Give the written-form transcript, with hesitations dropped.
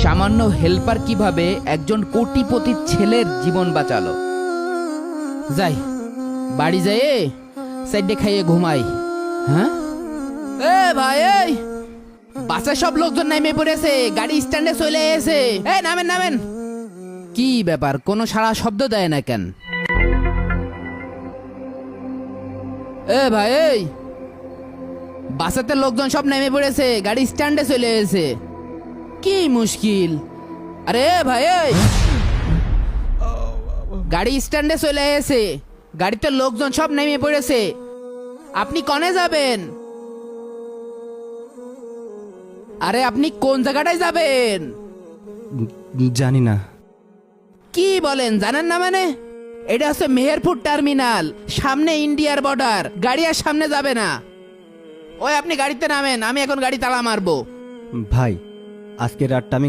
সামান্য হেল্পার কিভাবে একজন কোটিপতির ছেলের জীবন বাঁচালো। যাই বাড়ি যাই, সাইডে খাইয়ে ঘুমাই। হ্যাঁ এ ভাই, এই বাসে সব লোকজন নেমে পড়েছে, গাড়ি স্ট্যান্ডে চলে এসে। এই নামেন নামেন। কি ব্যাপার, কোনো সারা শব্দ দেয় না কেন? এ ভাই, এই বাসেতে লোকজন সব নেমে পড়েছে, গাড়ি স্ট্যান্ডে চলে এসে। কি মুশকিল? আরে ভাই, এই গাড়ি স্ট্যান্ডে চলে এসে, গাড়িতে লোকজন সব নেমে পড়েছে, আপনি কনে যাবেন? আরে আপনি কোন জায়গাটায় যাবেন? জানি না। কি বলেন, জানেন না মানে? এটা হচ্ছে মেহেরপুর টার্মিনাল, সামনে ইন্ডিয়ার বর্ডার, গাড়ি আর সামনে যাবে না। ওই আপনি গাড়িতে নামেন, আমি এখন গাড়ি তালা মারবো। ভাই, আজকে রাতটা আমি